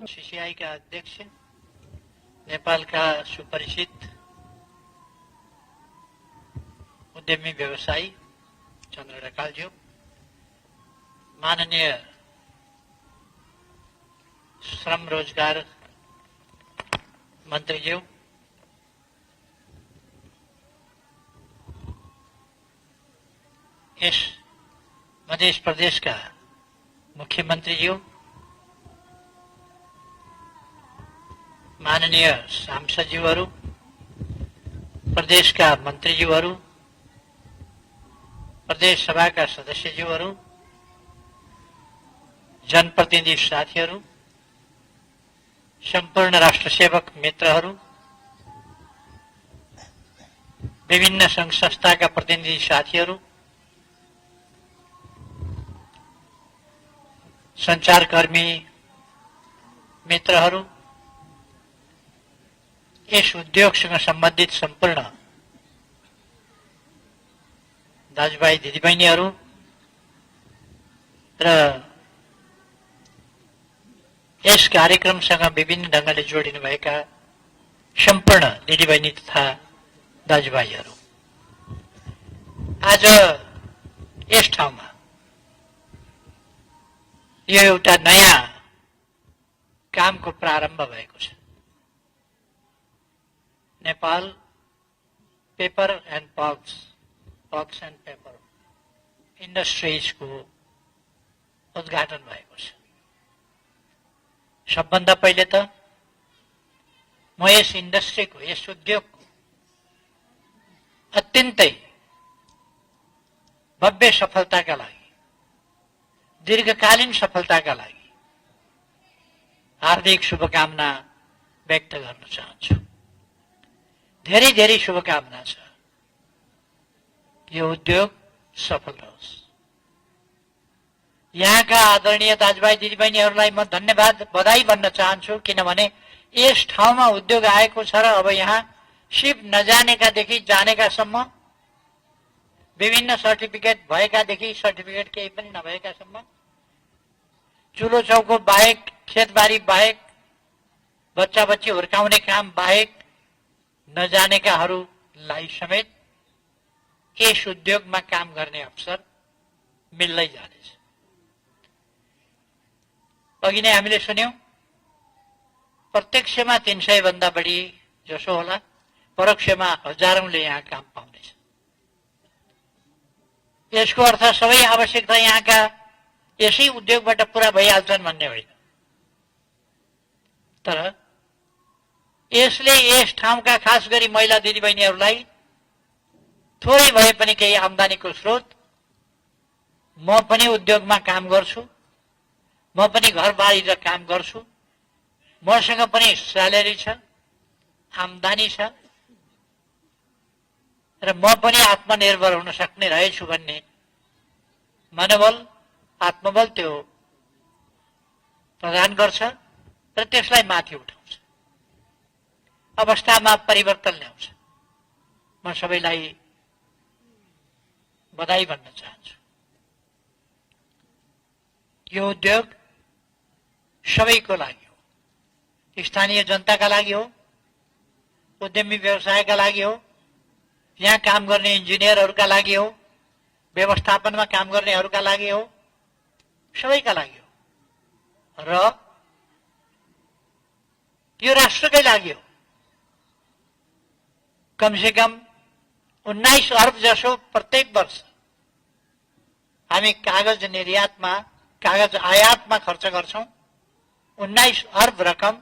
CCI का अध्यक्ष, नेपाल का सुपरिचित उद्यमी व्यवसायी चन्द्र ढकालज्यू, माननीय श्रम रोजगार मन्त्रीज्यू, इस मध्य प्रदेश का मुख्यमंत्रीज्यू, माननीय सांसदज्यूहरू, प्रदेश का मन्त्रीज्यूहरू, प्रदेश सभा का सदस्यज्यूहरू, जनप्रतिनिधि साथीहरू, सम्पूर्ण राष्ट्रसेवक मित्रहरू, विभिन्न संघ संस्थाका प्रतिनिधि साथीहरू, संचारकर्मी मित्रहरू, यस उद्योगसँग सम्बन्धित सम्पूर्ण दाजुभाइ दिदीबहिनीहरू र यस कार्यक्रमसँग विभिन्न ढंगले जोडिनुभएका सम्पूर्ण दिदीबहिनी तथा दाजुभाइहरू, आज यस ठाउँमा यो एउटा नयाँ कामको प्रारम्भ भएको छ। Nepal paper and pulps and paper इन्डस्ट्रिजको उद्घाटन भएको छ। सबभन्दा पहिले त म यस इन्डस्ट्रीको, यस उद्योगको अत्यन्तै भव्य सफलताका लागि, दीर्घकालीन सफलताका लागि हार्दिक शुभकामना व्यक्त गर्न चाहन्छु। धेरै धेरै शुभकामना छ, यो उद्योग सफल रहोस्। यहाँका आदरणीय दाजुभाइ दिदीबहिनीहरूलाई म धन्यवाद बधाई भन्न चाहन्छु, किनभने यस ठाउँमा उद्योग आएको छ र अब यहाँ सिप नजानेकादेखि जानेकासम्म, विभिन्न सर्टिफिकेट भएकादेखि सर्टिफिकेट केही पनि नभएकासम्म, चुलो चौको बाहेक, खेतबारी बाहेक, बच्चा बच्ची हुर्काउने काम बाहेक नजानेकाहरूलाई समेत यस उद्योगमा काम गर्ने अवसर मिल्दै जानेछ। अघि नै हामीले सुन्यौं, प्रत्यक्षमा 300 भन्दा बढी जसो होला, परोक्षमा हजारौंले यहाँ काम पाउनेछ। यसको अर्थ सबै आवश्यकता यहाँका यसै उद्योगबाट पूरा भइहाल्छन् भन्ने होइन, तर यसले यस ठाउँका खास गरी महिला दिदीबहिनीहरूलाई थोरै भए पनि केही आम्दानीको स्रोत, म पनि उद्योगमा काम गर्छु, म पनि घर बाहिर काम गर्छु, मसँग पनि स्यालेरी छ, आम्दानी छ र म पनि आत्मनिर्भर हुन सक्ने रहेछु भन्ने मनोबल, आत्मबल त्यो प्रदान गर्छ र त्यसलाई माथि उठाउँछ, अवस्थामा परिवर्तन ल्याउँछ। म सबैलाई बधाई भन्न चाहन्छु। यो उद्योग सबैको लागि हो, स्थानीय जनताका लागि हो, उद्यमी व्यवसायका लागि हो, यहाँ काम गर्ने इन्जिनियरहरूका लागि हो, व्यवस्थापनमा काम गर्नेहरूका लागि हो, सबैका लागि हो र यो राष्ट्रकै लागि हो। कमसेकम 19 अर्ब जसो प्रत्येक वर्ष हामी कागज निर्यातमा, कागज आयातमा खर्च गर्छौं। 19 अर्ब रकम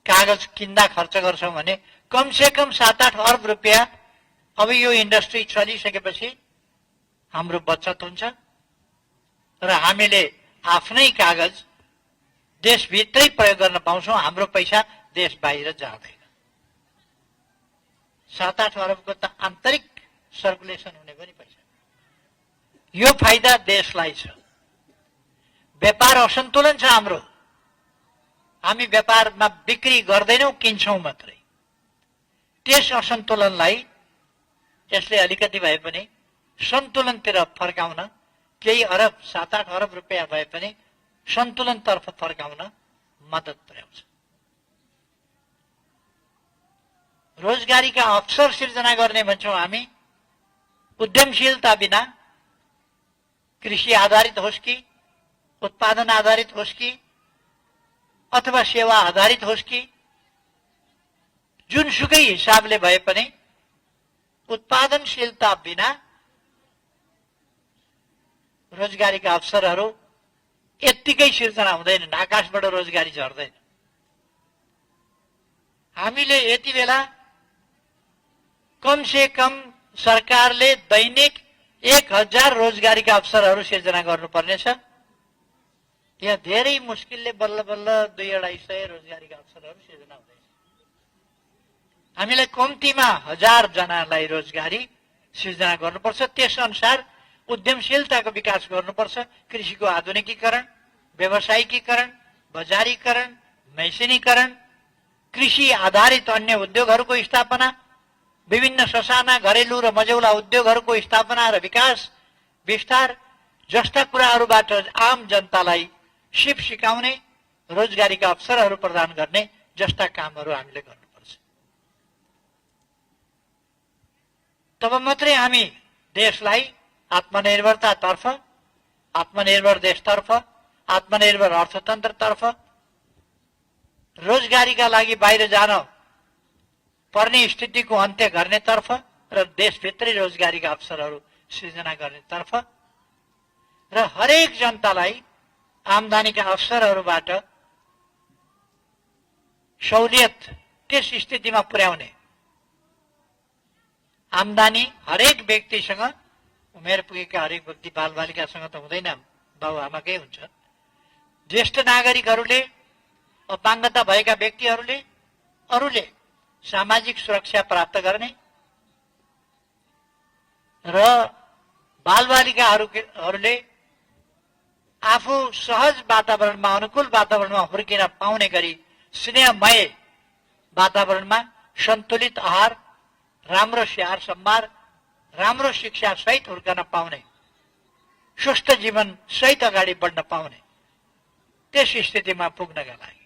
कागज किन्दा खर्च गर्छौं भने कमसेकम 7-8 अर्ब रुपियाँ अब यो इन्डस्ट्री चलिसकेपछि हाम्रो बचत हुन्छ र हामीले आफ्नै कागज देशभित्रै प्रयोग गर्न पाउँछौं। हाम्रो पैसा देश बाहिर जाँदैन। 7-8 अरबको त आन्तरिक सर्कुलेसन हुने पनि पैसा, यो फाइदा देशलाई छ। व्यापार असन्तुलन छ हाम्रो, हामी व्यापारमा बिक्री गर्दैनौं, किन्छौं मात्रै। त्यस असन्तुलनलाई यसले अलिकति भए पनि सन्तुलनतिर फर्काउन केही अरब 7-8 अरब रुपियाँ भए पनि सन्तुलनतर्फ फर्काउन मद्दत पुर्याउँछ। रोजगारीका अवसर सिर्जना गर्ने भन्छौँ हामी। उद्यमशीलता बिना कृषि आधारित होस् कि उत्पादन आधारित होस् कि अथवा सेवा आधारित होस् कि जुनसुकै हिसाबले भए पनि उत्पादनशीलता बिना रोजगारीका अवसरहरू यत्तिकै सिर्जना हुँदैनन्, आकाशबाट रोजगारी झर्दैन। हामीले यति बेला कम से कम सरकारले दैनिक 1000 रोजगारीका अवसरहरू सिर्जना गर्नुपर्नेछ। यहाँ धेरै मुस्किलले बल्ल बल्ल 200-250 रोजगारीका अवसरहरू सिर्जना हुँदैछ। हामीलाई कम्तीमा 1000 जनालाई रोजगारी सिर्जना गर्नुपर्छ। त्यसअनुसार उद्यमशीलताको विकास गर्नुपर्छ। कृषिको आधुनिकीकरण, व्यावसायिकीकरण, बजारीकरण, मेसिनीकरण, कृषि आधारित अन्य उद्योगहरूको स्थापना, विभिन्न ससाना घरेलु र मझौला उद्योगहरूको स्थापना र विकास विस्तार जस्ता कुराहरूबाट आम जनतालाई सिप सिकाउने, रोजगारीका अवसरहरू प्रदान गर्ने जस्ता कामहरू हामीले गर्नुपर्छ। तब मात्रै हामी देशलाई आत्मनिर्भरतातर्फ, आत्मनिर्भर देशतर्फ, आत्मनिर्भर अर्थतन्त्रतर्फ, रोजगारीका लागि बाहिर जान पर्ने स्थितिको अन्त्य गर्नेतर्फ र देशभित्रै रोजगारीका अवसरहरू सृजना गर्नेतर्फ र हरेक जनतालाई आम्दानीका अवसरहरूबाट सहुलियत त्यस स्थितिमा पुर्याउने, आम्दानी हरेक व्यक्तिसँग, उमेर पुगेका हरेक व्यक्ति बालबालिकासँग त हुँदैन, बाबुआमाकै हुन्छ, ज्येष्ठ नागरिकहरूले, अपाङ्गता भएका व्यक्तिहरूले, अरूले सामाजिक सुरक्षा प्राप्त गर्ने र बालबालिकाहरूले आफू सहज वातावरणमा, अनुकूल वातावरणमा हुर्किन पाउने गरी स्नेहमय वातावरणमा सन्तुलित आहार, राम्रो स्याहार सम्भार, राम्रो शिक्षा सहित हुर्कन पाउने, स्वस्थ जीवन सहित अगाडि बढ्न पाउने त्यस स्थितिमा पुग्नका लागि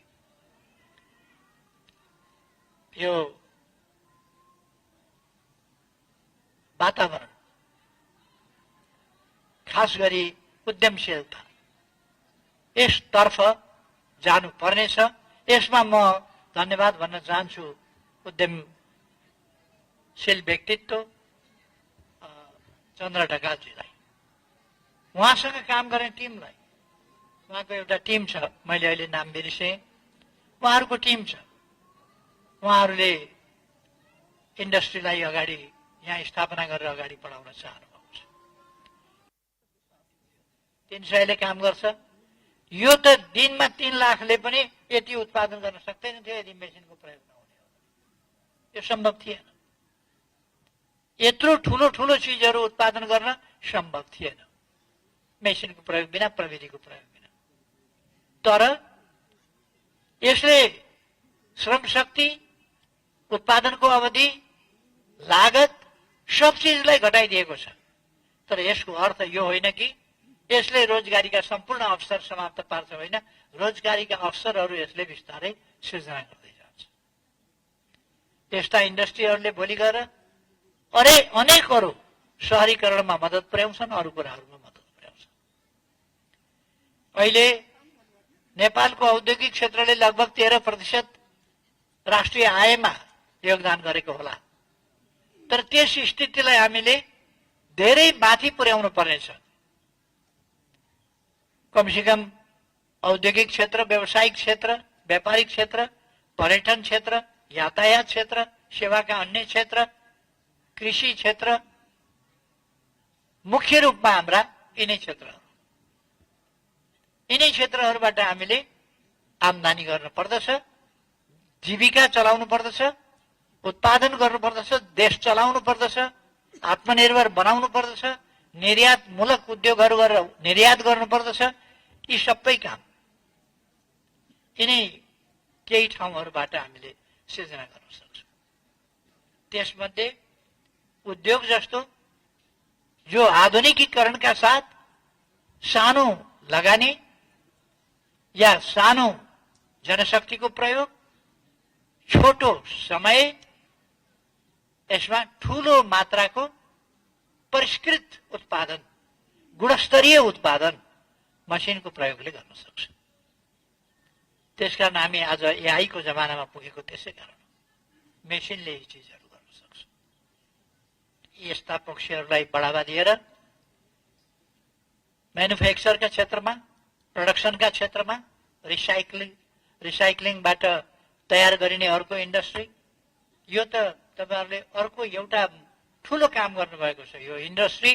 यो वातावरण, खास गरी उद्यमशीलता, यसतर्फ जानु पर्नेछ। यसमा म धन्यवाद भन्न चाहन्छु उद्यमशील व्यक्तित्व चन्द्र ढकालजीलाई, उहाँसँग काम गर्ने टिमलाई। उहाँको एउटा टिम छ, मैले अहिले नाम बिर्सेँ, उहाँहरूको टिम छ। उहाँहरूले इन्डस्ट्रीलाई अगाडि यहाँ स्थापना गरेर अगाडि बढाउन चाहनुभएको छ। 300ले काम गर्छ। यो त दिनमा 3 लाखले पनि यति उत्पादन गर्न सक्दैन थियो यदि मेसिनको प्रयोग नहुने हो। यो सम्भव थिएन। यत्रो ठुलो ठुलो चिजहरू उत्पादन गर्न सम्भव थिएन मेसिनको प्रयोग बिना, प्रविधिको प्रयोग बिना। तर यसले श्रम शक्ति, उत्पादनको अवधि, लागत सब चिजलाई घटाइदिएको छ। तर यसको अर्थ यो होइन कि यसले रोजगारीका सम्पूर्ण अवसर समाप्त पार्छ, होइन। रोजगारीका अवसरहरू यसले बिस्तारै सृजना गर्दै जान्छ। त्यस्ता इन्डस्ट्रीहरूले भोलि गएर अनेक अरू शहरीकरणमा मद्दत पुर्याउँछन्, अरू कुराहरूमा मद्दत पुर्याउँछन्। अहिले नेपालको औद्योगिक क्षेत्रले लगभग 13% राष्ट्रिय आयमा योगदान गरेको होला। तर त्यस स्थितिलाई हामीले धेरै माथि पुर्याउनु पर्नेछ। कमसेकम औद्योगिक क्षेत्र, व्यावसायिक क्षेत्र, व्यापारिक क्षेत्र, पर्यटन क्षेत्र, यातायात क्षेत्र, सेवाका अन्य क्षेत्र, कृषि क्षेत्र, मुख्य रूपमा हाम्रा यिनै क्षेत्रहरूबाट हामीले आम्दानी गर्न पर्दछ, जीविका चलाउनु पर्दछ, उत्पादन गर्नु पर्दछ, देश चलाउनु पर्दछ, आत्मनिर्भर बनाउनु पर्दछ, निर्यातमूलक उद्योगहरू गरेर निर्यात गर्नु पर्दछ। यी सबै काम यिनै केही ठाउँहरूबाट हामीले सिर्जना गर्न सक्छौँ। त्यसमध्ये उद्योग जस्तो जो आधुनिकीकरणका साथ सानो लगानी या सानो जनशक्तिको प्रयोग, छोटो समय, यसमा ठूलो मात्राको परिष्कृत उत्पादन, गुणस्तरीय उत्पादन मसिनको प्रयोगले गर्न सक्छ। त्यसकारण हामी आज एआई को जमानामा पुगेको त्यसै कारण मेसिनले यी चिजहरू गर्न सक्छ। यस्ता पक्षहरूलाई बढावा दिएर म्यानुफ्याक्चरका क्षेत्रमा, प्रोडक्सनका क्षेत्रमा, रिसाइक्लिङबाट तयार गरिने अर्को इन्डस्ट्री, यो त तपाईहरुले अर्को एउटा ठूलो काम गर्नुभएको छ। यो इन्डस्ट्री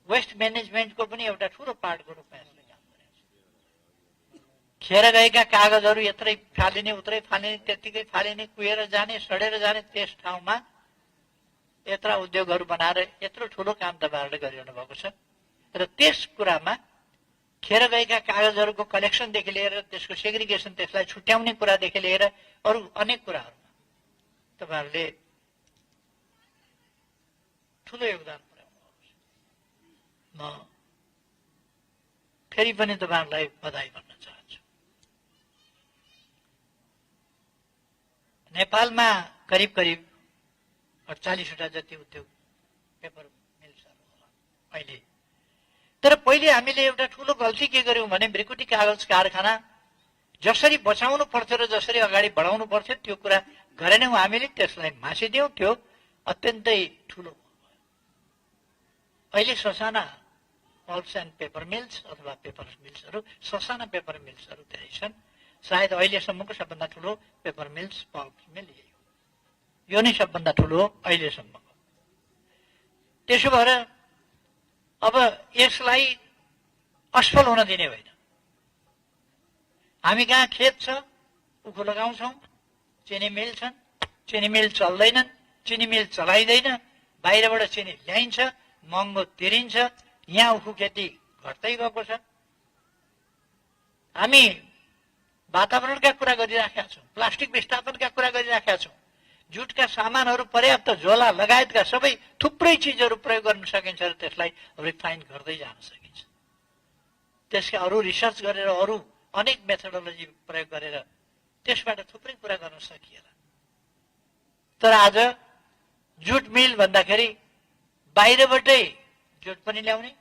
वेस्ट म्यानेजमेन्टको पनि एउटा ठूलो पार्टको रूपमा यसले काम गरेको छ। खेर गएका कागजहरू यत्रै फालिने उत्रै फालिने, त्यतिकै फालिने, कुहेर जाने, सडेर जाने, त्यस ठाउँमा यत्रा उद्योगहरू बनाएर यत्रो ठूलो काम तपाईहरुले गरिरहनु भएको छ। र त्यस कुरामा खेर गएका कागजहरूको कलेक्सनदेखि लिएर त्यसको सेग्रिगेसन, त्यसलाई छुट्याउने कुरादेखि लिएर अरू अनेक कुराहरूमा तपाईहरुले ठूलो योगदान पुर्याउनु भएको छ। म फेरि पनि तपाईहरुलाई बधाई भन्न चाहन्छु। नेपालमा करिब करिब 48 वटा जति उद्योग पेपर मिल्सहरू होला अहिले। तर पहिले हामीले एउटा ठूलो गल्ती के गर्यौं भने भ्रिकुटी कागज कारखाना जसरी बचाउनु पर्थ्यो र जसरी अगाडि बढाउनु पर्थ्यो त्यो कुरा गरेनौं हामीले, त्यसलाई मासिदियौं। त्यो अत्यन्तै ठूलो। अहिले ससाना पल्प्स एन्ड पेपर मिल्स अथवा पेपर मिल्सहरू, ससाना पेपर मिल्सहरू धेरै छन्। सायद अहिलेसम्मको सबभन्दा ठूलो पेपर मिल्स पल्प मिल यो नै सबभन्दा ठूलो अहिलेसम्मको। त्यसो भएर अब यसलाई असफल हुन दिने होइन। हामी कहाँ खेत छ, उखु लगाउँछौं, चिनी मिल छन्, चिनी मिल चल्दैनन्, चिनी मिल चलाइँदैन, बाहिरबाट चिनी ल्याइन्छ, महँगो तिरिन्छ, यहाँ उखु खेती घट्दै गएको छ। हामी वातावरणका कुरा गरिराखेका छौं, प्लास्टिक विस्थापनका कुरा गरिराखेका छौं, जुटका सामानहरू पर्याप्त, झोला लगायतका सबै थुप्रै चिजहरू प्रयोग गर्न सकिन्छ र त्यसलाई रिफाइन गर्दै जान सकिन्छ। त्यसका अरू रिसर्च गरेर, अरू अनेक मेथोडोलोजी प्रयोग गरेर त्यसबाट थुप्रै कुरा गर्न सकिएला। तर आज जुट मिल भन्दाखेरि बाहिरबाटै जुट पनि ल्याउने,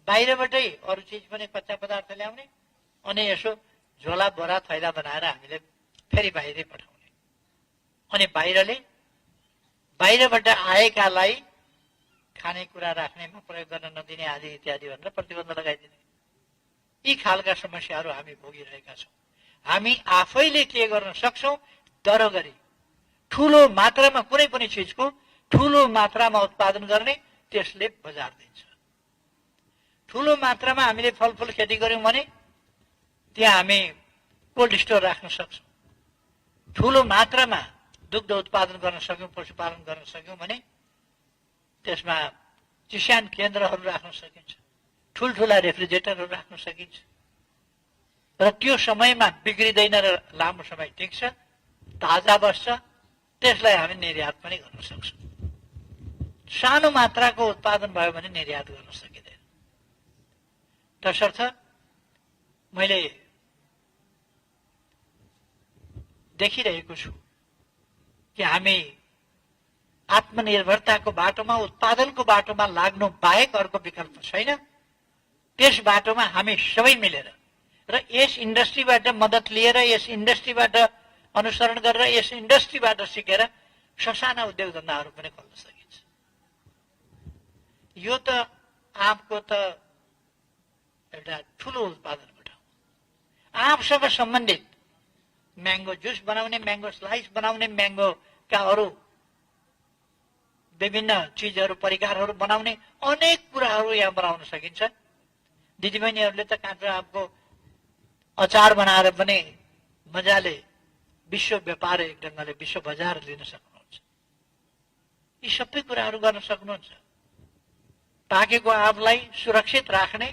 बाहिरबाटै अरू चिज पनि, कच्चा पदार्थ ल्याउने, अनि यसो झोला बोरा थैला बनाएर हामीले फेरि बाहिरै पठाउने, अनि बाहिरबाट आएकालाई खानेकुरा राख्नेमा प्रयोग गर्न नदिने आदि इत्यादि भनेर प्रतिबन्ध लगाइदिने, यी खालका समस्याहरू हामी भोगिरहेका छौं। हामी आफैले के गर्न सक्छौं? दर गरी ठूलो मात्रामा कुनै पनि चिजको ठूलो मात्रामा उत्पादन गर्ने, त्यसले बजार दिन्छ। ठूलो मात्रामा हामीले फलफूल खेती गर्यौं भने त्यहाँ हामी कोल्ड स्टोर राख्न सक्छौं। ठूलो मात्रामा दुग्ध उत्पादन गर्न सक्यौं, पशुपालन गर्न सक्यौं भने त्यसमा चिस्यान केन्द्रहरू राख्न सकिन्छ, ठूल्ठूला रेफ्रिजरेटरहरू राख्न सकिन्छ र त्यो समयमा बिग्रिँदैन र लामो समय टिक्छ, ताजा बस्छ। त्यसलाई हामी निर्यात पनि गर्न सक्छौं। सानो मात्राको उत्पादन भयो भने निर्यात गर्न सकिँदैन। तसर्थ मैले देखिरहेको छु कि हामी आत्मनिर्भरताको बाटोमा, उत्पादनको बाटोमा लाग्नु बाहेक अर्को विकल्प छैन। त्यस बाटोमा हामी सबै मिलेर र यस इन्डस्ट्रीबाट मद्दत लिएर, यस इन्डस्ट्रीबाट अनुसरण गरेर, यस इन्डस्ट्रीबाट सिकेर ससाना उद्योग धन्दाहरू पनि खोल्न सकिन्छ। यो त आँपको त एउटा ठूलो उत्पादनको ठाउँ। आँपसँग सम्बन्धित म्याङ्गो जुस बनाउने, म्याङ्गो स्लाइस बनाउने, म्याङ्गोका अरू विभिन्न चिजहरू, परिकारहरू बनाउने अनेक कुराहरू यहाँ बनाउन सकिन्छ। दिदीबहिनीहरूले त काँचो आँपको अचार बनाएर पनि मजाले विश्व व्यापार एक ढङ्गले विश्व बजार लिन सक्नुहुन्छ। यी सबै कुराहरू गर्न सक्नुहुन्छ। पाकेको आँपलाई सुरक्षित राख्ने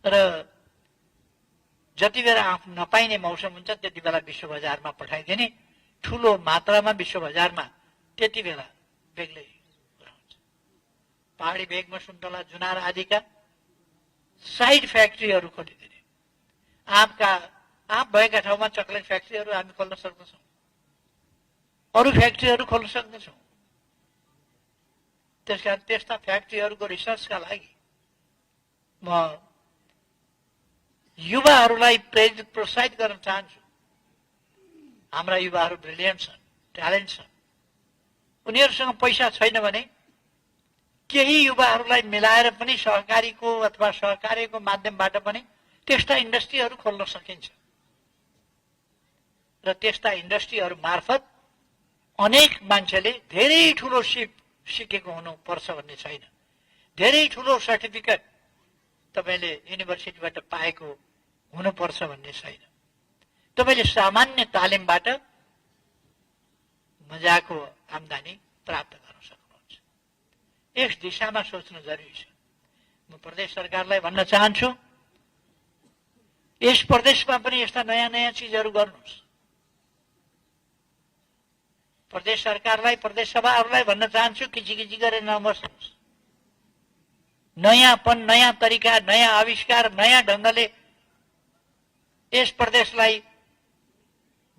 र जति बेला आँप नपाइने मौसम हुन्छ त्यति बेला विश्व बजारमा पठाइदिने, ठूलो मात्रामा विश्व बजारमा त्यति बेला बेग्लै कुरा हुन्छ। पहाडी भेगमा सुन्तला, जुनार आदिका साइड फ्याक्ट्रीहरू खोलिदिने। आँप भएका ठाउँमा चकलेट फ्याक्ट्रीहरू हामी खोल्न सक्दछौँ, अरू फ्याक्ट्रीहरू खोल्न सक्दछौँ। त्यसकारण त्यस्ता फ्याक्ट्रीहरूको रिसर्चका लागि म युवाहरूलाई प्रोत्साहित गर्न चाहन्छु। हाम्रा युवाहरू ब्रिलियन्ट छन्, ट्यालेन्ट छन्। उनीहरूसँग पैसा छैन भने केही युवाहरूलाई मिलाएर पनि सहकारीको अथवा सहकार्यको माध्यमबाट पनि त्यस्ता इन्डस्ट्रीहरू खोल्न सकिन्छ। र त्यस्ता इन्डस्ट्रीहरू मार्फत अनेक मान्छेले धेरै ठुलो सिकेको हुनुपर्छ भन्ने छैन। धेरै ठुलो सर्टिफिकेट तपाईँले युनिभर्सिटीबाट पाएको हुनुपर्छ भन्ने छैन। तपाईँले सामान्य तालिमबाट मजाको आम्दानी प्राप्त गर्न सक्नुहुन्छ। यस दिशामा सोच्नु जरुरी छ। म प्रदेश सरकारलाई भन्न चाहन्छु, यस प्रदेशमा पनि यस्ता नयाँ नयाँ चिजहरू गर्नुहोस्। प्रदेश सरकारलाई, प्रदेश सभाहरूलाई भन्न चाहन्छु, किचिकिची गरेर नबस्नुहोस्। नयाँपन, नयाँ तरिका, नयाँ आविष्कार, नयाँ ढङ्गले यस प्रदेशलाई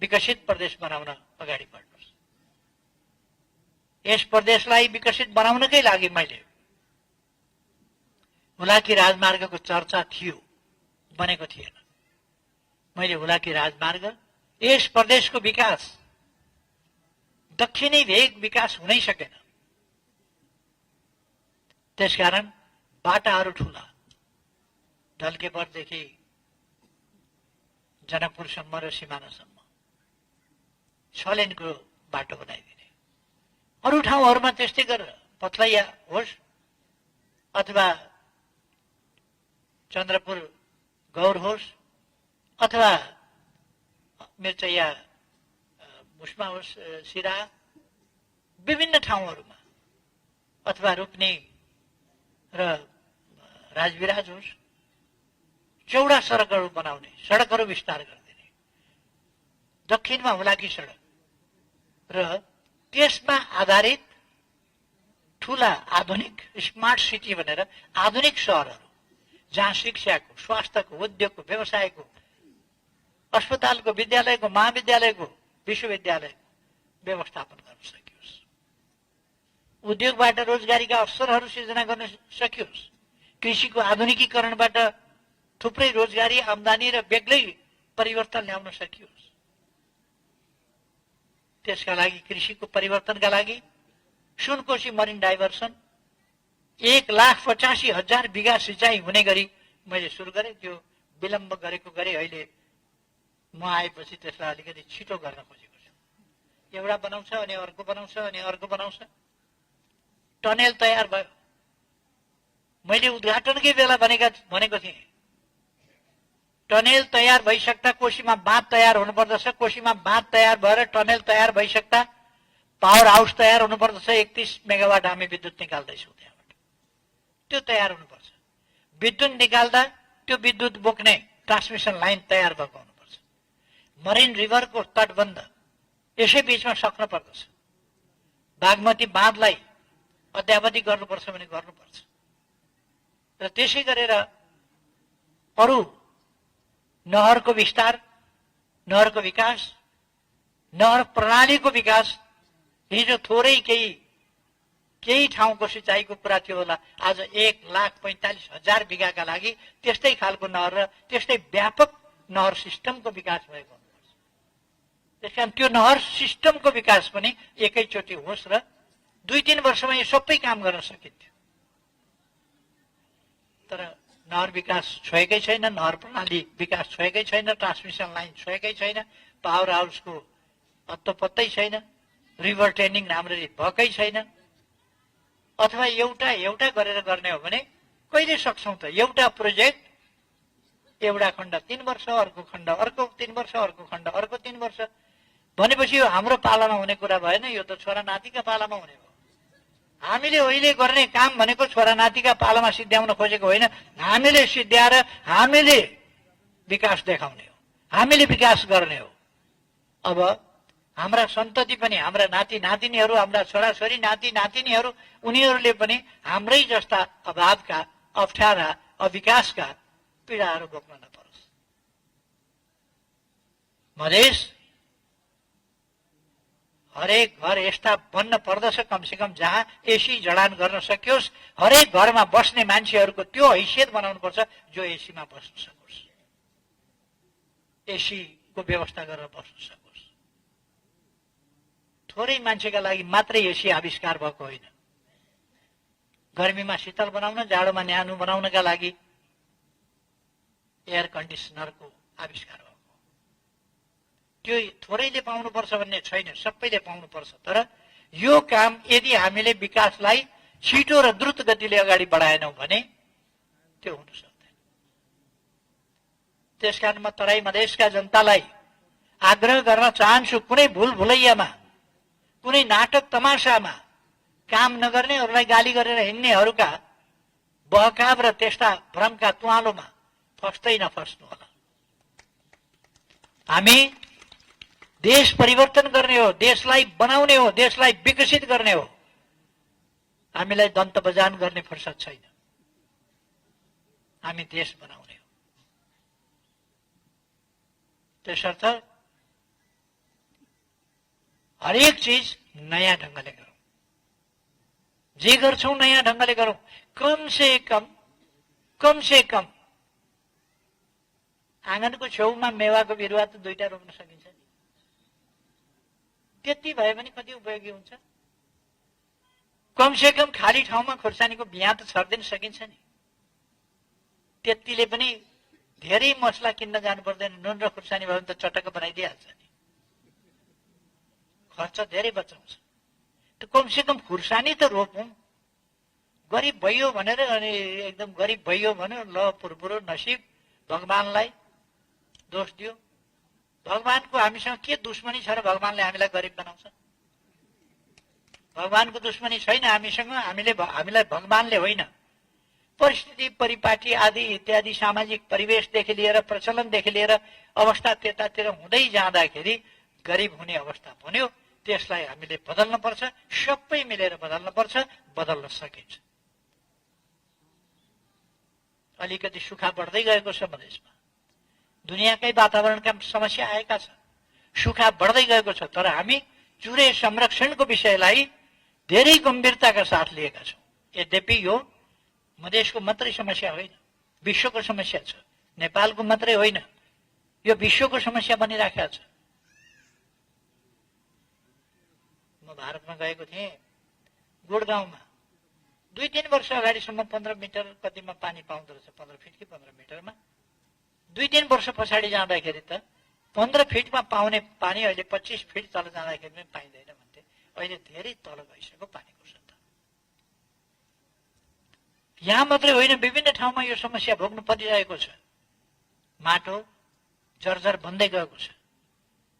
विकसित प्रदेश बनाउन अगाडि बढ्नुहोस्। यस प्रदेशलाई विकसित बनाउनकै लागि मैले हुलाकी राजमार्गको चर्चा थियो, बनेको थिएन। मैले हुलाकी राजमार्ग, यस प्रदेशको विकास, दक्षिणी भेग विकास हुनै सकेन। त्यसकारण बाटाहरू ठूला, ढल्केपरदेखि जनकपुरसम्म र सिमानासम्म 6 लेनको बाटो बनाइदिने। अरू ठाउँहरूमा त्यस्तै गरेर पथलैया होस् अथवा चन्द्रपुर गौर होस् अथवा मिर्चैया मुस्मा होस्, सिरा, विभिन्न ठाउँहरूमा अथवा रूपनी र राजविराज होस्, चौडा सडकहरू बनाउने, सडकहरू विस्तार गरिदिने। दक्षिणमा हुलाकी सडक र त्यसमा आधारित ठूला आधुनिक स्मार्ट सिटी भनेर आधुनिक सहरहरू जहाँ शिक्षाको, स्वास्थ्यको, उद्योगको, व्यवसायको, अस्पतालको, विद्यालयको, महाविद्यालयको, विश्वविद्यालयको व्यवस्थापन गर्न सकियोस्। उद्योगबाट रोजगारीका अवसरहरू सिर्जना गर्न सकियोस्। कृषिको आधुनिकीकरणबाट थुप्रै रोजगारी, आम्दानी र बेग्लै परिवर्तन ल्याउन सकियोस्। त्यसका लागि, कृषिको परिवर्तनका लागि सुनकोशी मरिन डाइभर्सन 1,85,000 बिघा सिंचाई हुने गरी मैले सुरु गरेँ। त्यो विलम्ब गरेको गरे, अहिले म आएपछि त्यसलाई अलिकति छिटो गर्न खोजेको छु। एउटा बनाउँछ अनि अर्को बनाउँछ अनि अर्को बनाउँछ, टनेल तयार भयो। मैले उद्घाटनकै बेला भनेको थिएँ, टनेल तयार भइसक्दा कोशीमा बाँध तयार हुनुपर्दछ। कोशीमा बाँध तयार भएर टनेल तयार भइसक्दा पावर हाउस तयार हुनुपर्दछ। 31 मेगावाट हामी विद्युत निकाल्दैछौँ त्यहाँबाट। त्यो तयार हुनुपर्छ। विद्युत निकाल्दा त्यो विद्युत बोक्ने ट्रान्समिसन लाइन तयार भएको हुनुपर्छ। मरिन रिभरको तटबन्ध यसै बीचमा सक्न पर्दछ। बागमती बाँधलाई अद्यावधि गर्नुपर्छ भने गर्नुपर्छ। र त्यसै गरेर अरू नहरको विस्तार, नहरको विकास, नहर प्रणालीको विकास। हिजो थोरै केही ठाउँको सिंचाइको कुरा थियो होला, आज 1,45,000 बिघाका लागि त्यस्तै खालको नहर र त्यस्तै व्यापक नहर सिस्टमको विकास भएको हुनुपर्छ। त्यसकारण त्यो नहर सिस्टमको विकास पनि एकैचोटि होस् र 2-3 वर्षमा यो सबै काम गर्न सकिन्थ्यो। तर नहर विकास छोएकै छैन, नहर प्रणाली विकास छोएकै छैन, ट्रान्समिसन लाइन छोएकै छैन, पावर हाउसको पत्तो पत्तै छैन, रिभर ट्रेनिङ राम्ररी भएकै छैन। अथवा एउटा गरेर गर्ने हो भने कहिले सक्छौँ त? एउटा प्रोजेक्ट, एउटा खण्ड 3 वर्ष, अर्को खण्ड अर्को 3 वर्ष, अर्को खण्ड अर्को 3 वर्ष भनेपछि यो हाम्रो पालामा हुने कुरा भएन। यो त छोरा नातिका पालामा हुने हो। हामीले अहिले गर्ने काम भनेको छोरा नातिका पालामा सिद्ध्याउन खोजेको होइन। हामीले सिद्ध्याएर हामीले विकास देखाउने हो, हामीले विकास गर्ने हो। अब हाम्रा सन्तति पनि, हाम्रा नाति नातिनीहरू, हाम्रा छोराछोरी नाति नातिनीहरू, उनीहरूले पनि हाम्रै जस्ता अभावका, अप्ठ्यारा अविकासका पीडाहरू भोग्न नपरोस्। मधेस हरेक घर यस्ता बन्न पर्दछ कमसेकम जहाँ एसी जडान गर्न सकियोस्। हरेक घरमा बस्ने मान्छेहरूको त्यो हैसियत बनाउनु पर्छ जो एसीमा बस्न सकोस्, एसीको व्यवस्था गरेर बस्न सकोस्। थोरै मान्छेका लागि मात्रै एसी आविष्कार भएको होइन। गर्मीमा शीतल बनाउन, जाडोमा न्यानो बनाउनका लागि एयर कन्डिसनरको आविष्कार भएको। त्यो थोरैले पाउनुपर्छ भन्ने छैन, सबैले पाउनुपर्छ। तर यो काम यदि हामीले विकासलाई छिटो र द्रुत गतिले अगाडि बढाएनौँ भने त्यो हुन सक्दैन। त्यसकारण म तराई मधेसका जनतालाई आग्रह गर्न चाहन्छु, कुनै भुल भुलैयामा, कुनै नाटक तमासामा काम नगर्नेहरूलाई गाली गरेर हिँड्नेहरूका बहकाव र त्यस्ता भ्रमका तुवालोमा फस्दै नफस्नु होला। हामी देश परिवर्तन गर्ने हो, देशलाई बनाउने हो, देशलाई विकसित गर्ने हो। हामीलाई दन्त बजान गर्ने फुर्सद छैन। हामी देश बनाउने हो। त्यसर्थ हरेक चिज नयाँ ढङ्गले गरौँ। जे गर्छौं नयाँ ढङ्गले गरौँ। कम से कम आँगनको छेउमा मेवाको बिरुवा त 2टा रोप्न सकिन्छ नि। त्यति भए पनि कति उपयोगी हुन्छ। कम से कम खाली ठाउँमा खुर्सानीको बिहा त छर्दिन सकिन्छ नि। त्यतिले पनि धेरै मसला किन्न जानु पर्दैन। नुन र खुर्सानी भयो भने त चटक्क बनाइदिइहाल्छ नि। खर्च धेरै बचाउँछ। त कम से कम खुर्सानी त रोपौं। गरिब भइयो भनेर अनि एकदम गरिब भइयो भने ल पुरपुरो नसिब भगवानलाई दोष दियो। भगवानको हामीसँग के दुश्मनी छ र भगवानले हामीलाई गरिब बनाउँछ? भगवानको दुश्मनी छैन हामीसँग। हामीलाई भगवानले होइन, परिस्थिति परिपाटी आदि इत्यादि सामाजिक परिवेशदेखि लिएर प्रचलनदेखि लिएर अवस्था त्यतातिर हुँदै जाँदाखेरि गरिब हुने अवस्था बन्यो। त्यसलाई हामीले बदल्न पर्छ। सबै मिलेर बदल्न पर्छ। बदल्न सकिन्छ। अलिकति सुखा बढ्दै गएको छ मधेसमा। दुनियाँकै वातावरणका समस्या आएका छन्। सुखा बढ्दै गएको छ। तर हामी चुरे संरक्षणको विषयलाई धेरै गम्भीरताका साथ लिएका छौँ। यद्यपि यो मधेसको मात्रै समस्या होइन, विश्वको समस्या छ। नेपालको मात्रै होइन, यो विश्वको समस्या बनिराखेको छ। म भारतमा गएको थिएँ, गुडगाउँमा 2-3 वर्ष अगाडिसम्म 15 मिटर कतिमा पानी पाउँदो रहेछ, 15 फिट कि 15 मिटरमा। 2-3 वर्ष पछाडि जाँदाखेरि त 15 फिटमा पाउने पानी अहिले 25 फिट तल जाँदाखेरि पनि पाइँदैन भन्थे। अहिले धेरै तल गइसक्यो पानीको सतह। यहाँ मात्रै होइन, विभिन्न ठाउँमा यो समस्या भोग्नु परिरहेको छ। माटो जर्जर बन्दै गएको छ।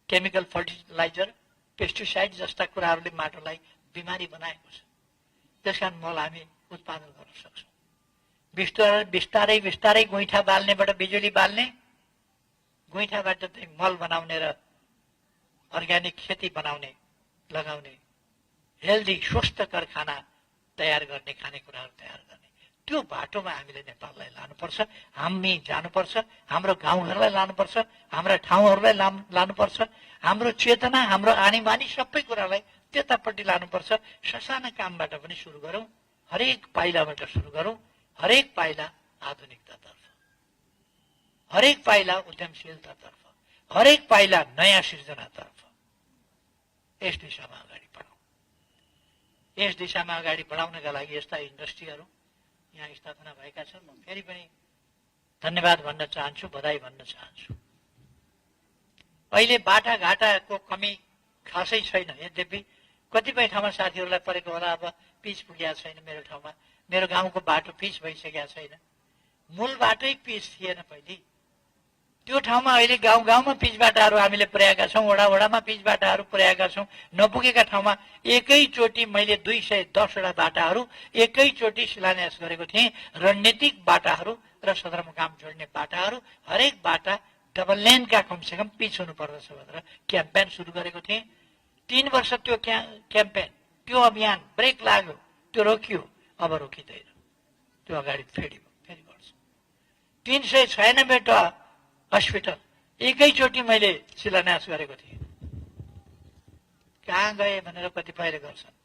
केमिकल फर्टिलाइजर, पेस्टिसाइड जस्ता कुराहरूले माटोलाई बिमारी बनाएको छ। त्यसकारण मल हामी उत्पादन गर्न सक्छौँ। बिस्तारै बिस्तारै गोइठा बाल्नेबाट बिजुली बाल्ने, गोइठाबाट चाहिँ मल बनाउने र अर्ग्यानिक खेती बनाउने, लगाउने, हेल्दी स्वस्थकर खाना तयार गर्ने, खानेकुराहरू तयार गर्ने, त्यो बाटोमा हामीले नेपाललाई लानुपर्छ। हामी जानुपर्छ। हाम्रो गाउँहरूलाई लानुपर्छ। हाम्रा ठाउँहरूलाई लानुपर्छ। हाम्रो चेतना, हाम्रो आनीबानी सबै कुरालाई त्यतापट्टि लानुपर्छ। ससाना कामबाट पनि सुरु गरौँ। हरेक पाइलाबाट सुरु गरौँ। हरेक पाइला आधुनिकतातर्फ, हरेक पाइला उद्यमशीलतातर्फ, हरेक पाइला नयाँ सिर्जनातर्फ। यस दिशामा अगाडि बढौँ। यस दिशामा अगाडि बढाउनका लागि यस्ता इन्डस्ट्रीहरू यहाँ स्थापना भएका छन्। म फेरि पनि धन्यवाद भन्न चाहन्छु, बधाई भन्न चाहन्छु। अहिले बाटाघाटाको कमी खासै छैन। यद्यपि कतिपय ठाउँमा साथीहरूलाई परेको होला। अब पिच पुगेको छैन मेरो ठाउँमा। मेरो गाउँको बाटो पिच भइसकेको छैन। मूल बाटै पिच थिएन पहिले। त्यो ठाउँमा अहिले गाउँ गाउँमा पिच बाटाहरू हामीले पुर्याएका छौँ। वडा वडामा पिच बाटाहरू पुर्याएका छौँ। नपुगेका ठाउँमा एकैचोटि मैले 210वटा बाटाहरू एकैचोटि शिलान्यास गरेको थिएँ। रणनीतिक बाटाहरू र सदरमुकाम जोड्ने बाटाहरू, हरेक बाटा डबल लेनका कमसेकम पिच हुनु पर्दछ भनेर क्याम्पेन सुरु गरेको थिएँ। 3 वर्ष त्यो क्याम्पेन, त्यो अभियान ब्रेक लाग्यो, त्यो रोकियो। अब रोकिँदैन, त्यो अगाडि फेरि बढ्छ। 396 हस्पिटल एकैचोटि मैले शिलान्यास गरेको थिएँ। कहाँ गए भनेर कतिपयले गर्छन्।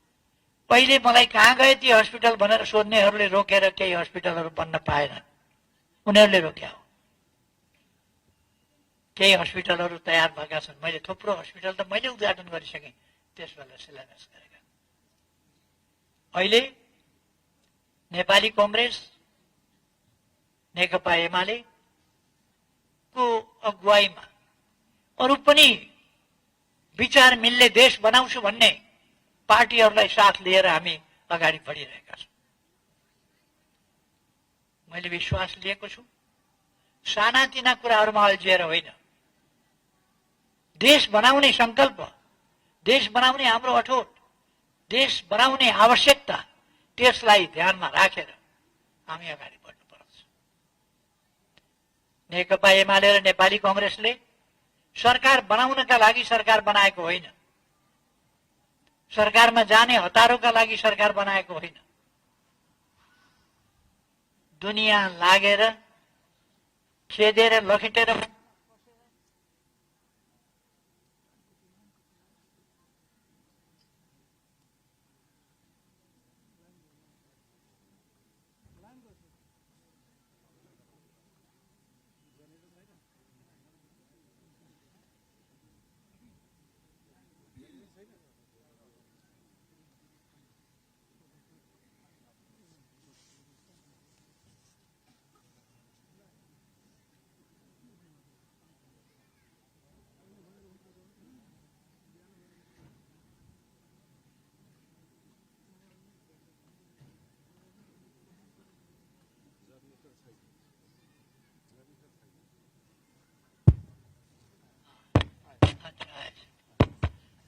पहिले मलाई कहाँ गए ती हस्पिटल भनेर सोध्नेहरूले रोकेर केही हस्पिटलहरू बन्न पाएनन्, उनीहरूले रोक्या हो। केही हस्पिटलहरू तयार भएका छन्। मैले थुप्रो हस्पिटल त मैले उद्घाटन गरिसकेँ त्यसबेला शिलान्यास गरेका। अहिले नेपाली कांग्रेस नेकपा एमाले को अगुवाईमा अरू पनि विचार मिल्ने देश बनाउँछु भन्ने पार्टीहरूलाई साथ लिएर हामी अगाडि बढिरहेका छौँ। मैले विश्वास लिएको छु सानातिना कुराहरूमा अल्झिएर होइन, देश बनाउने संकल्प, देश बनाउने हाम्रो अठोट, देश बनाउने आवश्यकता, त्यसलाई ध्यानमा राखेर हामी अगाडि बढ्नुपर्छ। नेकपा एमाले र नेपाली कांग्रेसले सरकार बनाउनका लागि सरकार बनाएको होइन, सरकारमा जाने हतारोका लागि सरकार बनाएको होइन। दुनियाँ लागेर खेदेर लखेटेर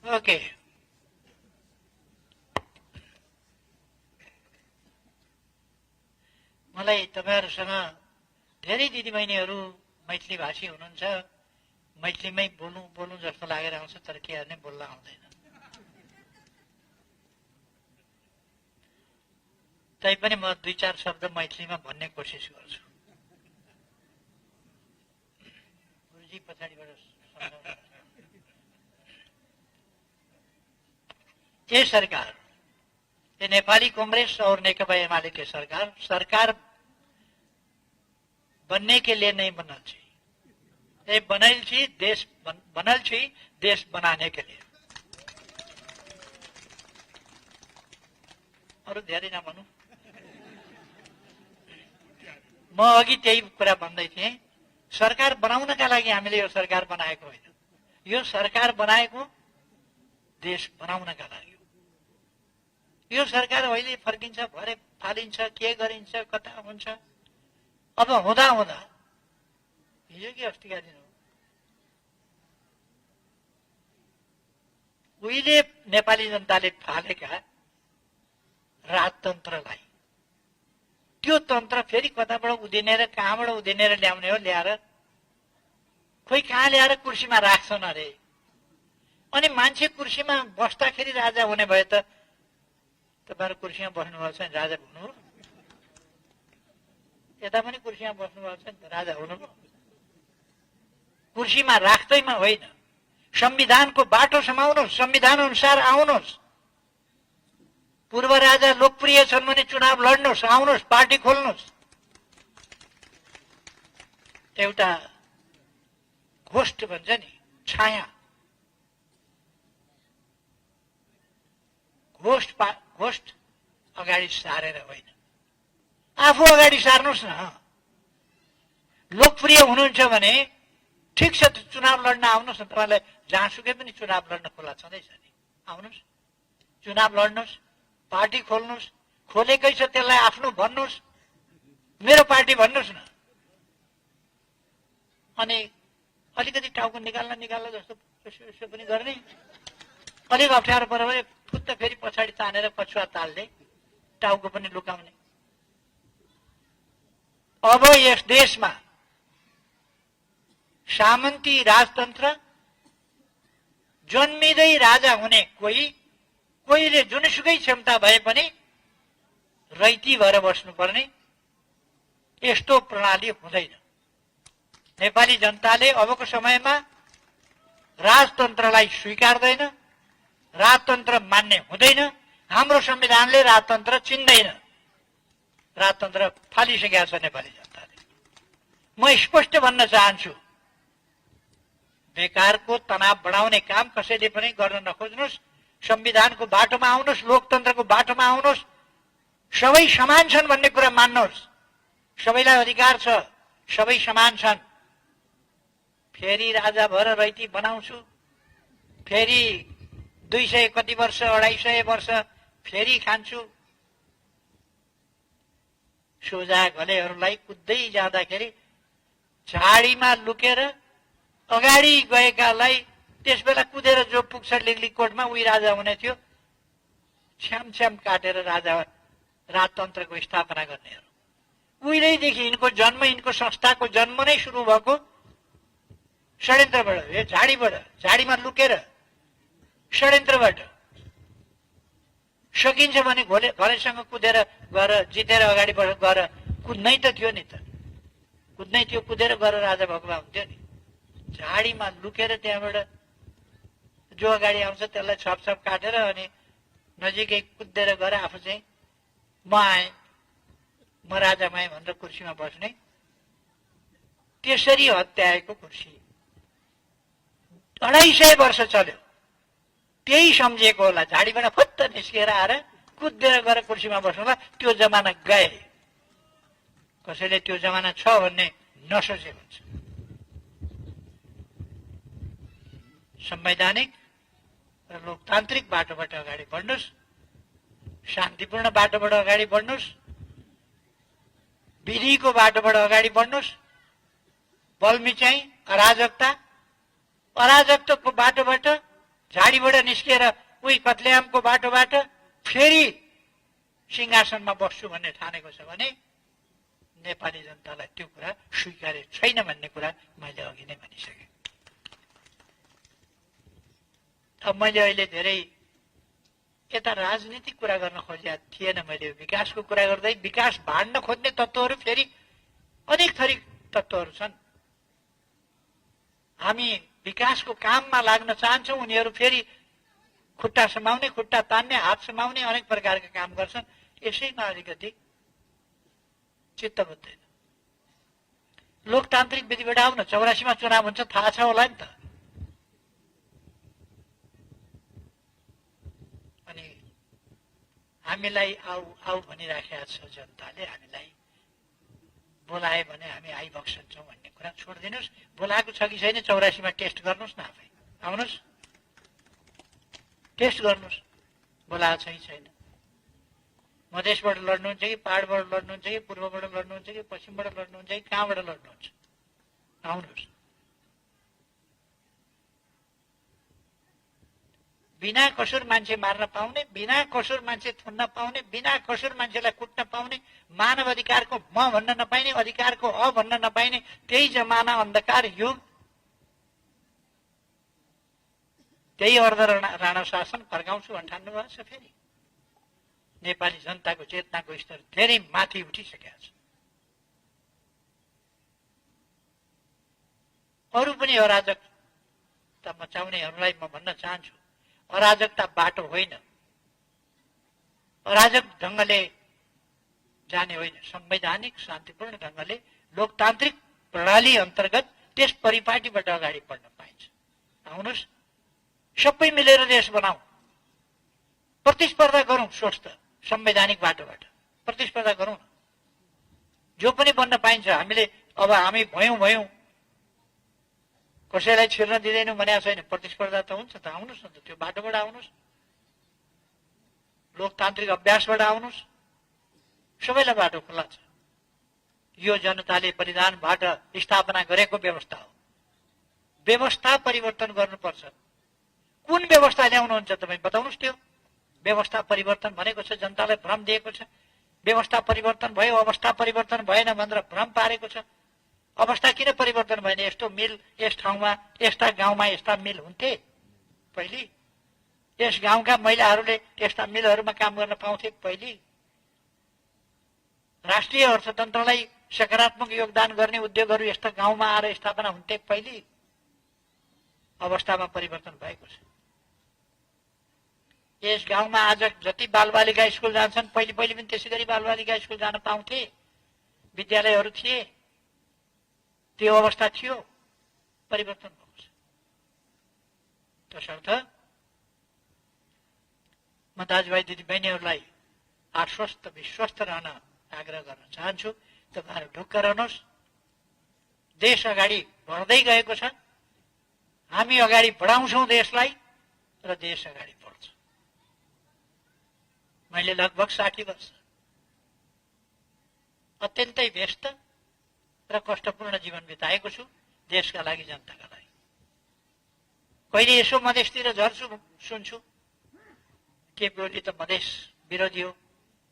ओके। मलाई तपाईहरुसँग धेरै दिदीबहिनीहरू मैथिली भाषी हुनुहुन्छ, मैथिलीमै बोल्नु जस्तो लागेर आउँछ, तर के गर्ने बोल्न आउँदैन। तैपनि म 2-4 शब्द मैथिलीमा भन्ने कोसिस गर्छु। गुरुजी पछाडिबाट ये सरकार, ये नेपाली कांग्रेस और नेकपा एमाले के सरकार बनने के लिए नहीं बनल छी, ये बनल छी देश बनाने के लिए। अरू धेरै नभनौँ, म अघि त्यही कुरा भन्दै थिएँ। सरकार बनाउनका लागि हामीले यो सरकार बनाएको होइन, यो सरकार बनाएको देश बनाउनका लागि। यो सरकार अहिले फर्किन्छ, भरे फालिन्छ, के गरिन्छ, कता हुन्छ। अब हुँदा हुँदा हिजो कि अस्तिका दिन उहिले नेपाली जनताले फालेका राजतन्त्रलाई, त्यो तन्त्र फेरि कताबाट उधिनेर कहाँबाट उधिनेर ल्याउने हो, ल्याएर खोइ कहाँ ल्याएर कुर्सीमा राख्छन् अरे। अनि मान्छे कुर्सीमा बस्दाखेरि राजा हुने भए त तपाईहरु कुर्सीमा बस्नुभएको छ नि राजा हुनु, यता पनि कुर्सीमा बस्नुभएको छ नि त राजा हुनु। कुर्सीमा राख्दैमा होइन, संविधानको बाटो समाउनुहोस्, संविधान अनुसार आउनुहोस्। पूर्व राजा लोकप्रिय छन् भने चुनाव लड्नुहोस्, आउनुहोस्, पार्टी खोल्नुहोस्। एउटा घोष्ट भन्छ नि, छाया, घोष्ट अगाडि सारेर होइन, आफू अगाडि सार्नुहोस् न। लोकप्रिय हुनुहुन्छ भने ठिक छ, चुनाव लड्न आउनुहोस् न। तपाईँलाई जहाँसुकै पनि चुनाव लड्न खुला छँदैछ नि, आउनुहोस्, चुनाव लड्नुहोस्, पार्टी खोल्नुहोस्। खोलेकै छ त्यसलाई आफ्नो भन्नुहोस्, मेरो पार्टी भन्नुहोस् न। अनि अलिकति टाउको निकाल्न जस्तो पनि गर्ने, अलिक अप्ठ्यारो पर्यो भने फुत्त फेरि पछाडि तानेर पछुवा ताल्ने, टाउको पनि लुकाउने। अब यस देशमा सामन्ती राजतन्त्र, जन्मिँदै राजा हुने कोहीले जुनसुकै क्षमता भए पनि रैती भएर बस्नुपर्ने, यस्तो प्रणाली हुँदैन। नेपाली जनताले अबको समयमा राजतन्त्रलाई स्वीकार्दैन, राजतन्त्र मान्ने हुँदैन। हाम्रो संविधानले राजतन्त्र चिन्दैन, राजतन्त्र फालिसकेका छ नेपाली जनताले। म स्पष्ट भन्न चाहन्छु, बेकारको तनाव बढाउने काम कसैले पनि गर्न नखोज्नुहोस्। संविधानको बाटोमा आउनुहोस्, लोकतन्त्रको बाटोमा आउनुहोस्, सबै समान छन् भन्ने कुरा मान्नुहोस्। सबैलाई अधिकार छ, सबै समान छन्। फेरि राजा भएर रैती बनाउँछु, फेरि 200 कति वर्ष 250 वर्ष फेरि खान्छु। सोझा घलेहरूलाई कुद्दै जाँदाखेरि झाडीमा लुकेर अगाडि गएकालाई त्यसबेला कुदेर जो पुग्छ लिगलिगकोटमा उही राजा हुने थियो। छ्याम काटेर राजा राजतन्त्रको स्थापना गर्नेहरू। उहिलेदेखि यिनको जन्म, यिनको संस्थाको जन्म नै सुरु भएको षड्यन्त्रबाट, झाडीबाट, झाडीमा लुकेर षड्यन्त्रबाट। सकिन्छ भने घरेसँग कुदेर गएर जितेर अगाडि गएर कुद्नै त थियो नि त, कुद्नै थियो, कुदेर गएर राजा भएको भए हुन्थ्यो नि। झाडीमा लुकेर त्यहाँबाट जो अगाडि आउँछ त्यसलाई छप काटेर अनि नजिकै कुदेर गएर आफू चाहिँ म आएँ, म राजा भएँ भनेर कुर्सीमा बस्ने। त्यसरी हत्याएको कुर्सी 250 वर्ष चल्यो। त्यही सम्झिएको होला, झाडीबाट फत्त निस्किएर आएर कुदेर गएर कुर्सीमा बस्नुला। त्यो जमाना गए, कसैले त्यो जमाना छ भन्ने नसोचेको हुन्छ। संवैधानिक र लोकतान्त्रिक बाटोबाट अगाडि बढ्नुहोस्, शान्तिपूर्ण बाटोबाट अगाडि बढ्नुहोस्, विधिको बाटोबाट अगाडि बढ्नुहोस्। बल्मी चाहिँ अराजकताको बाटोबाट, झाडीबाट निस्किएर उही कत्लेआमको बाटोबाट फेरि सिंहासनमा बस्छु भन्ने ठानेको छ भने नेपाली जनतालाई त्यो कुरा स्वीकार्य छैन भन्ने कुरा मैले अघि नै भनिसकेँ। अब मैले अहिले धेरै यता राजनीतिक कुरा गर्न खोजेको थिएन। मैले विकासको कुरा गर्दै विकास भाँड्न खोज्ने तत्त्वहरू फेरि अनेक थरी तत्त्वहरू छन्। हामी विकासको काममा लाग्न चाहन्छौँ, उनीहरू फेरि खुट्टा समाउने, खुट्टा तान्ने, हात समाउने अनेक प्रकारका काम गर्छन्। यसैमा अलिकति चित्त बुझ्दैन। लोकतान्त्रिक विधिबाट आउन 84 मा चुनाव हुन्छ, थाहा छ होला नि त। अनि हामीलाई आऊ भनिराखेका छ जनताले, हामीलाई बोलाए भने हामी आइबक्सन्छौँ भन्ने कुरा छोडिदिनुहोस्। बोलाएको छ कि छैन 84 मा टेस्ट गर्नुहोस् न, आफै आउनुहोस्, टेस्ट गर्नुहोस् बोलाएको छ कि छैन। मधेसबाट लड्नुहुन्छ कि पहाडबाट लड्नुहुन्छ कि पूर्वबाट लड्नुहुन्छ कि पश्चिमबाट लड्नुहुन्छ कि कहाँबाट लड्नुहुन्छ, आउनुहोस्। बिना कसुर मान्छे मार्न पाउने, बिना कसुर मान्छे थुन्न पाउने, बिना कसुर मान्छेलाई कुट्न पाउने, मानव अधिकारको म भन्न नपाइने, अधिकारको अ भन्न नपाइने त्यही जमाना, अन्धकार युग, त्यही अर्ध राणा शासन फर्काउँछु भन्ठान्नु भएको छ। फेरि नेपाली जनताको चेतनाको स्तर धेरै माथि उठिसकेको छ। अरू पनि अराजकता मचाउनेहरूलाई म भन्न चाहन्छु, अराजकता बाटो होइन, अराजक ढङ्गले जाने होइन। संवैधानिक शान्तिपूर्ण ढङ्गले लोकतान्त्रिक प्रणाली अन्तर्गत त्यस परिपाटीबाट अगाडि बढ्न पाइन्छ। आउनुहोस्, सबै मिलेर देश बनाऊ, प्रतिस्पर्धा गरौँ, स्वस्थ संवैधानिक बाटोबाट प्रतिस्पर्धा गरौँ न। जो पनि बन्न पाइन्छ। हामीले अब हामी भयौँ कसैलाई छिर्न दिँदैनौँ भनेको छैन। प्रतिस्पर्धा त हुन्छ त, आउनुहोस् न त, त्यो बाटोबाट आउनुहोस्, लोकतान्त्रिक अभ्यासबाट आउनुहोस्, सबैलाई बाटो खुल्ला छ। यो जनताले बलिदानबाट स्थापना गरेको व्यवस्था हो। व्यवस्था परिवर्तन गर्नुपर्छ। कुन व्यवस्था ल्याउनुहुन्छ तपाईँ बताउनुहोस्। त्यो व्यवस्था परिवर्तन भनेको छ जनतालाई भ्रम दिएको छ। व्यवस्था परिवर्तन भयो, अवस्था परिवर्तन भएन भनेर भ्रम पारेको छ। अवस्था किन परिवर्तन भएन? यस्तो मिल यस ठाउँमा, यस्ता गाउँमा यस्ता मिल हुन्थे पहिले, यस गाउँका महिलाहरूले यस्ता मिलहरूमा काम गर्न पाउँथे पहिले। राष्ट्रिय अर्थतन्त्रलाई सकारात्मक योगदान गर्ने उद्योगहरू यस्ता गाउँमा आएर स्थापना हुन्थे पहिले अवस्थामा परिवर्तन भएको छ। यस गाउँमा आज जति बालबालिका स्कुल जान्छन् पहिले पहिले पनि त्यसै गरी बालबालिका स्कुल जान पाउँथे, विद्यालयहरू थिए, त्यो अवस्था थियो, परिवर्तन भएको छ। तसर्थ म दाजुभाइ दिदीबहिनीहरूलाई आश्वस्त विश्वस्त रहन आग्रह गर्न चाहन्छु। तपाईहरु ढुक्क रहनुहोस्। देश अगाडि बढ्दै गएको छ, हामी अगाडि बढाउँछौं देशलाई र देश अगाडि बढ्छ। मैले लगभग 60 वर्ष अत्यन्तै व्यस्त र कष्टपूर्ण जीवन बिताएको छु देशका लागि, जनताका लागि। कहिले यसो मधेसतिर झर्छु सुन्छु केपी ओली त मधेस विरोधी हो,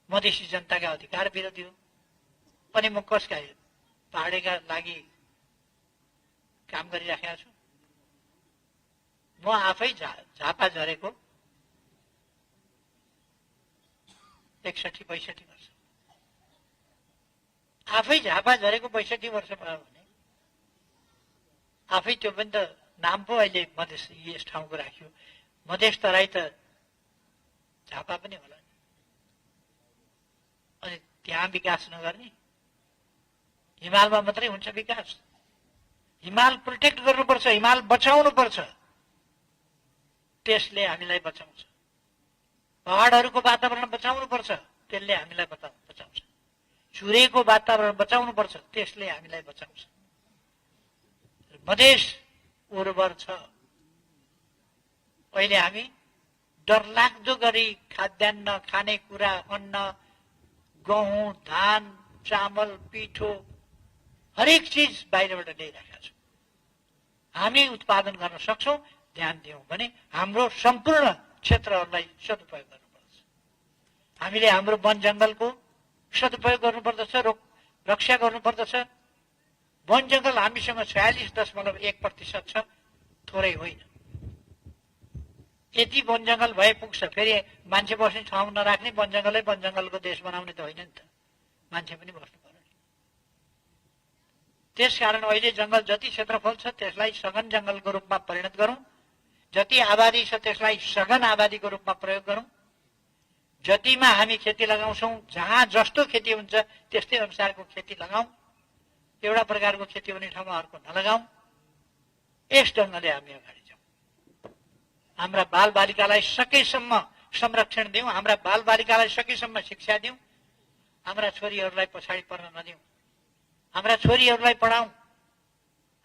मधेसी जनताका अधिकार विरोधी हो, अनि म कसका पहाडका लागि काम गरिराखेको छु। म आफै झापा झरेको 61-62 वर्ष, आफै झापा झरेको 62 वर्ष भयो भने आफै त्यो पनि त नाम पो अहिले मधेस यस ठाउँको राख्यो। मधेस तराई त झापा पनि होला नि, अनि त्यहाँ विकास नगर्ने, हिमालमा मात्रै हुन्छ विकास। हिमाल प्रोटेक्ट गर्नुपर्छ, हिमाल बचाउनु पर्छ, त्यसले हामीलाई बचाउँछ। पहाडहरूको वातावरण बचाउनु पर्छ, त्यसले हामीलाई बचाउँछ। चुरेको वातावरण बचाउनु पर्छ, त्यसले हामीलाई बचाउँछ। मधेस उर्वर छ। अहिले हामी डरलाग्दो गरी खाद्यान्न, खानेकुरा, अन्न, गहुँ, धान, चामल, पिठो, हरेक चीज बाहिरबाट ल्याइरहेका छौँ। हामी उत्पादन गर्न सक्छौं, ध्यान दियौं भने हाम्रो सम्पूर्ण क्षेत्रहरूलाई सदुपयोग गर्नुपर्छ। हामीले हाम्रो वन जंगलको सदुपयोग गर्नुपर्दछ, रक्षा गर्नुपर्दछ। वन जंगल हामीसँग 46.1% छ, थोरै होइन। यति वन जंगल भए पुग्छ। फेरि मान्छे बस्ने ठाउँ नराख्ने, वन जंगलै वन जंगलको देश बनाउने त होइन नि त, मान्छे पनि बस्नु पर्यो। त्यसकारण अहिले जंगल जति क्षेत्रफल छ त्यसलाई सघन जंगलको रूपमा परिणत गरौं, जति आबादी छ त्यसलाई सघन आबादीको रूपमा प्रयोग गरौं। जतिमा हामी खेती लगाउँछौं, जहाँ जस्तो खेती हुन्छ त्यस्तै अनुसारको खेती लगाऊ, एउटा प्रकारको खेती हुने ठाउँमा अर्को नलगाऊ। यस ढंगले हामी अगाडि जाउँ। हाम्रा बालबालिकालाई सकेसम्म संरक्षण दिउँ, हाम्रा बालबालिकालाई सकेसम्म शिक्षा दिउँ, हाम्रा छोरीहरूलाई पछाडि पर्न नदिउँ, हाम्रा छोरीहरूलाई पढाउँ,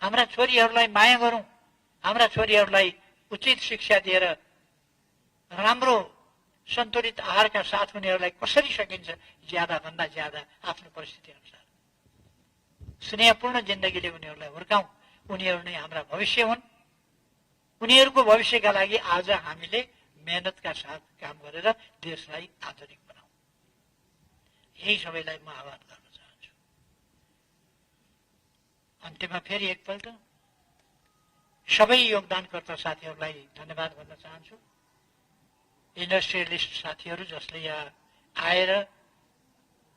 हाम्रा छोरीहरूलाई माया गरौँ, हाम्रा छोरीहरूलाई उचित शिक्षा दिएर राम्रो सन्तुलित आहारका साथ उनीहरूलाई कसरी सकिन्छ ज्यादा भन्दा ज्यादा आफ्नो परिस्थिति अनुसार स्नेहपूर्ण जिन्दगीले उनीहरूलाई हुर्काउँ। उनीहरू नै हाम्रा भविष्य हुन्। उनीहरूको भविष्यका लागि आज हामीले मेहनतका साथ काम गरेर देशलाई आधुनिक बनाऊ। यही सबैलाई म आह्वान गर्न चाहन्छु। अन्त्यमा फेरि एकपल्ट सबै योगदानकर्ता साथीहरूलाई धन्यवाद भन्न चाहन्छु। इन्डस्ट्रियलिस्ट साथीहरू जसले यहाँ आएर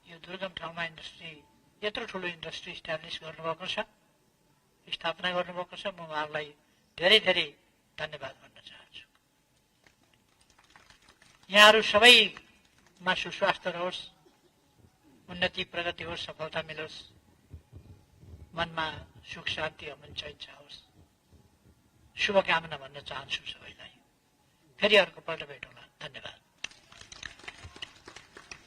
यो दुर्गम ठाउँमा इन्डस्ट्री, यत्रो ठुलो इन्डस्ट्री इस्टाब्लिस गर्नुभएको छ, स्थापना गर्नुभएको छ, म उहाँहरूलाई धेरै धेरै धन्यवाद भन्न चाहन्छु। यहाँहरू सबैमा सुस्वास्थ्य रहोस्, उन्नति प्रगति होस्, सफलता मिलोस्, मनमा सुख शान्ति अमन इच्छा होस्, शुभकामना भन्न चाहन्छु सबैलाई। फेरि अर्को पल्ट भेटौँला।